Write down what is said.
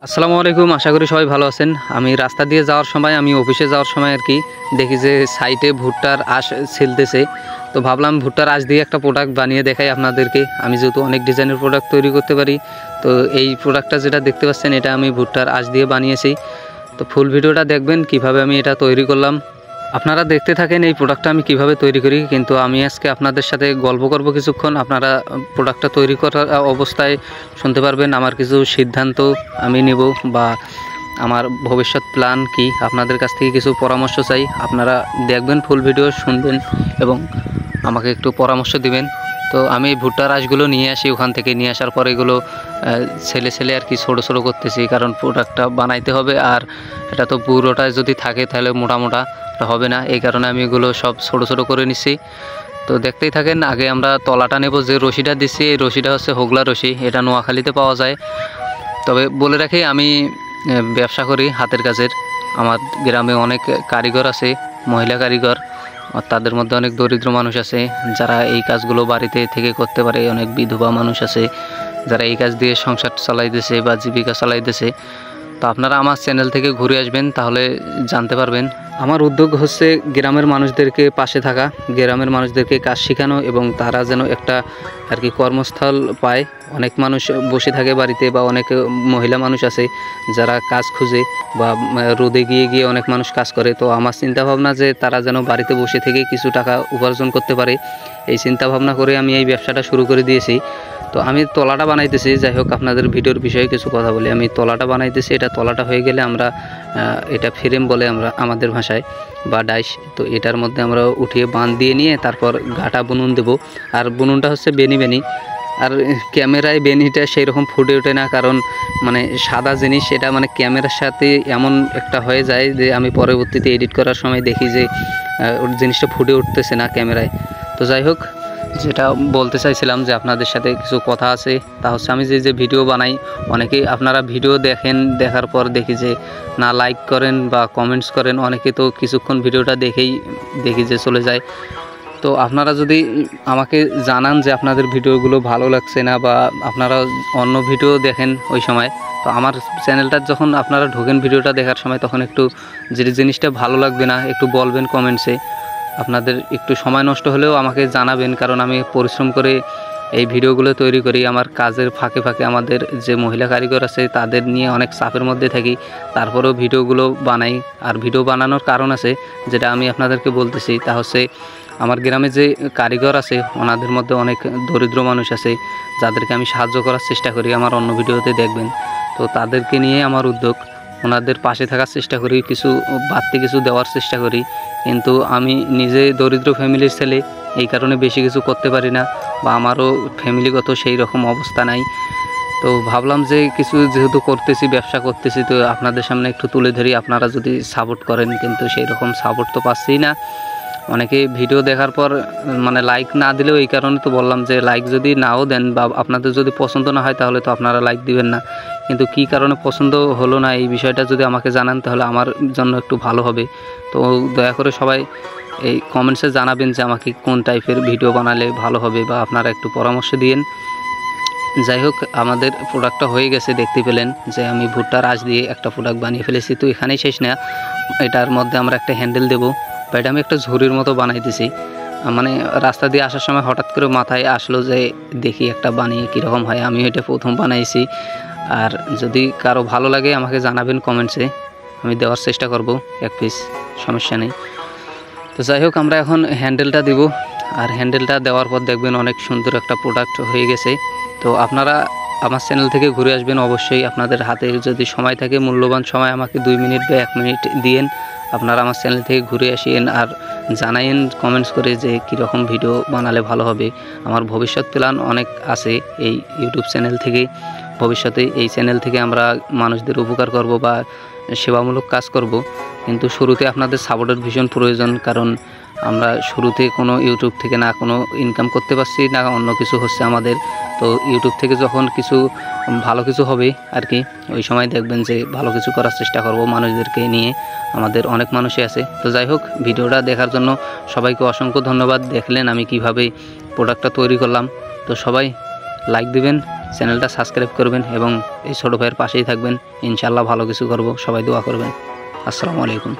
আসসালামু আলাইকুম, আশা করি সবাই ভালো আছেন। আমি রাস্তা দিয়ে যাওয়ার সময়, আমি অফিসে যাওয়ার সময় আর কি দেখি যে সাইডে ভুট্টার আঁশ ছেলতেছে। তো ভাবলাম ভুট্টার আঁশ দিয়ে একটা প্রোডাক্ট বানিয়ে দেখাই আপনাদেরকে। আমি যেহেতু অনেক ডিজাইনের প্রোডাক্ট তৈরি করতে পারি, তো এই প্রোডাক্টটা যেটা দেখতে পাচ্ছেন এটা আমি ভুট্টার আঁশ দিয়ে বানিয়েছি। তো ফুল ভিডিওটা দেখবেন কিভাবে আমি এটা তৈরি করলাম। আপনারা দেখতে থাকেন এই প্রোডাক্টটা আমি কিভাবে তৈরি করি। কিন্তু আমি আজকে আপনাদের সাথে গল্প করব কিছুক্ষণ। আপনারা প্রোডাক্টটা তৈরি করার অবস্থায় শুনতে পারবেন আমার কিছু সিদ্ধান্ত আমি নেব, বা আমার ভবিষ্যৎ প্ল্যান কি, আপনাদের কাছ থেকে কিছু পরামর্শ চাই। আপনারা দেখবেন, ফুল ভিডিও শুনবেন এবং আমাকে একটু পরামর্শ দিবেন। তো আমি ভুট্টার আঁশগুলো নিয়ে আসি, ওখান থেকে নিয়ে আসার পর এগুলো ছেলে আর কি ছোটো ছোটো করতেছি, কারণ প্রোডাক্টটা বানাইতে হবে। আর এটা তো পুরোটা যদি থাকে তাহলে মোটা হবে না, এই কারণে আমি এগুলো সব ছোটো ছোটো করে নিচ্ছি। তো দেখতেই থাকেন। আগে আমরা তলাটা নেব। যে রশিটা দিচ্ছি এই রশিটা হচ্ছে হোগলা রশি, এটা নোয়াখালীতে পাওয়া যায়। তবে বলে রাখি, আমি ব্যবসা করি হাতের কাজের। আমার গ্রামে অনেক কারিগর আছে, মহিলা কারিগর। আর তাদের মধ্যে অনেক দরিদ্র মানুষ আছে যারা এই কাজগুলো বাড়িতে থেকে করতে পারে। অনেক বিধবা মানুষ আছে যারা এই কাজ দিয়ে সংসার চালাইতেছে বা জীবিকা চালাইতেছে। তো আপনারা আমার চ্যানেল থেকে ঘুরে আসবেন, তাহলে জানতে পারবেন। আমার উদ্যোগ হচ্ছে গ্রামের মানুষদেরকে পাশে থাকা, গ্রামের মানুষদেরকে কাজ শেখানো, এবং তারা যেন একটা আর কি কর্মস্থল পায়। অনেক মানুষ বসে থাকে বাড়িতে, বা অনেক মহিলা মানুষ আছে যারা কাজ খুঁজে, বা রোদে গিয়ে অনেক মানুষ কাজ করে। তো আমার চিন্তা ভাবনা যে তারা যেন বাড়িতে বসে থেকে কিছু টাকা উপার্জন করতে পারে, এই চিন্তা ভাবনা করে আমি এই ব্যবসাটা শুরু করে দিয়েছি। তো আমি তলাটা বানাইতেছি। যাই হোক, আপনাদের ভিডিওর বিষয়ে কিছু কথা বলি। আমি তলাটা বানাইতেছি। এটা তলাটা হয়ে গেলে আমরা এটা ফ্রেম বলে আমরা আমাদের ভাষায়, বা ডাইস। তো এটার মধ্যে আমরা উঠিয়ে বাঁধ দিয়ে নিয়ে তারপর গাটা বুনুন দেব। আর বুনুনটা হচ্ছে বেনি। আর ক্যামেরায় বেনিটা সেই রকম ফুটে ওঠে না, কারণ মানে সাদা জিনিস, এটা মানে ক্যামেরার সাথে এমন একটা হয়ে যায় যে আমি পরবর্তীতে এডিট করার সময় দেখি যে ওর জিনিসটা ফুটে উঠতেছে না ক্যামেরায়। তো যাই হোক, যেটা বলতে চাইছিলাম যে আপনাদের সাথে কিছু কথা আছে, তা হচ্ছে আমি যে ভিডিও বানাই, অনেকেই আপনারা ভিডিও দেখেন, দেখার পর দেখি যে না লাইক করেন বা কমেন্টস করেন। অনেকে তো কিছুক্ষণ ভিডিওটা দেখি যে চলে যায়। তো আপনারা যদি আমাকে জানান যে আপনাদের ভিডিওগুলো ভালো লাগছে না, বা আপনারা অন্য ভিডিও দেখেন ওই সময়, তো আমার চ্যানেলটা যখন আপনারা ঢোকেন ভিডিওটা দেখার সময়, তখন একটু যে জিনিসটা ভালো লাগবে না একটু বলবেন কমেন্টসে। আপনাদের একটু সময় নষ্ট হলেও আমাকে জানাবেন, কারণ আমি পরিশ্রম করে এই ভিডিওগুলো তৈরি করি। আমার কাজের ফাঁকে আমাদের যে মহিলা কারিগর আছে তাদের নিয়ে অনেক চাপের মধ্যে থাকি, তারপরেও ভিডিওগুলো বানাই। আর ভিডিও বানানোর কারণ আছে, যেটা আমি আপনাদেরকে বলতেছি। তা হচ্ছে আমার গ্রামে যে কারিগর আছে ওনাদের মধ্যে অনেক দরিদ্র মানুষ আছে যাদেরকে আমি সাহায্য করার চেষ্টা করি, আমার অন্য ভিডিওতে দেখবেন। তো তাদেরকে নিয়ে আমার উদ্যোগ, ওনাদের পাশে থাকার চেষ্টা করি, কিছু বাড়তি কিছু দেওয়ার চেষ্টা করি। কিন্তু আমি নিজে দরিদ্র ফ্যামিলির ছেলে, এই কারণে বেশি কিছু করতে পারি না, বা আমারও ফ্যামিলিগত সেই রকম অবস্থা নাই। তো ভাবলাম যে কিছু যেহেতু করতেছি, ব্যবসা করতেছি, তো আপনাদের সামনে একটু তুলে ধরি, আপনারা যদি সাপোর্ট করেন। কিন্তু সেই রকম সাপোর্ট তো পাচ্ছি না। অনেকে ভিডিও দেখার পর মানে লাইক না দিলেও, এই কারণে তো বললাম যে লাইক যদি নাও দেন, বা আপনাদের যদি পছন্দ না হয়, তাহলে তো আপনারা লাইক দিবেন না। কিন্তু কী কারণে পছন্দ হলো না, এই বিষয়টা যদি আমাকে জানান তাহলে আমার জন্য একটু ভালো হবে। তো দয়া করে সবাই এই কমেন্টসে জানাবেন যে আমাকে কোন টাইপের ভিডিও বানালে ভালো হবে, বা আপনারা একটু পরামর্শ দিয়েন। যাই হোক, আমাদের প্রোডাক্টটা হয়ে গেছে, দেখতে পেলেন যে আমি ভুট্টার আঁশ দিয়ে একটা প্রোডাক্ট বানিয়ে ফেলেছি। তো এখানেই শেষ না, এটার মধ্যে আমরা একটা হ্যান্ডেল দেবো, বা এটা আমি একটা ঝুড়ির মতো বানাইতেছি। মানে রাস্তা দিয়ে আসার সময় হঠাৎ করে মাথায় আসলো যে দেখি একটা বানিয়ে কীরকম হয়। আমি এটা প্রথম বানাইছি। আর যদি কারো ভালো লাগে আমাকে জানাবেন কমেন্টসে, আমি দেওয়ার চেষ্টা করব এক পিস, সমস্যা নেই। তো যাই হোক, আমরা এখন হ্যান্ডেলটা দিব। আর হ্যান্ডেলটা দেওয়ার পর দেখবেন অনেক সুন্দর একটা প্রোডাক্ট হয়ে গেছে। তো আপনারা আমার চ্যানেল থেকে ঘুরে আসবেন অবশ্যই। আপনাদের হাতে যদি সময় থাকে, মূল্যবান সময় আমাকে 2 মিনিট বা 1 মিনিট দিয়েন, আপনারা আমার চ্যানেল থেকে ঘুরে আসেন আর জানাইন কমেন্টস করে যে কীরকম ভিডিও বানালে ভালো হবে। আমার ভবিষ্যৎ প্ল্যান অনেক আছে এই ইউটিউব চ্যানেল থেকে। ভবিষ্যতে এই চ্যানেল থেকে আমরা মানুষদের উপকার করব বা সেবামূলক কাজ করব। কিন্তু শুরুতে আপনাদের সাপোর্টের ভীষণ প্রয়োজন, কারণ আমরা শুরুতে কোনো ইউটিউব থেকে না কোনো ইনকাম করতে পারছি না, অন্য কিছু হচ্ছে আমাদের। তো ইউটিউব থেকে যখন কিছু ভালো কিছু হবে আর কি, ওই সময় দেখবেন যে ভালো কিছু করার চেষ্টা করব মানুষদেরকে নিয়ে। আমাদের অনেক মানুষই আছে। তো যাই হোক, ভিডিওটা দেখার জন্য সবাইকে অসংখ্য ধন্যবাদ। দেখলেন আমি কিভাবে প্রোডাক্টটা তৈরি করলাম। তো সবাই লাইক দিবেন, চ্যানেলটা সাবস্ক্রাইব করবেন এবং এই ছোটো ভাইয়ের পাশেই থাকবেন। ইনশাআল্লাহ ভালো কিছু করব, সবাই দোয়া করবেন। আসসালামু আলাইকুম।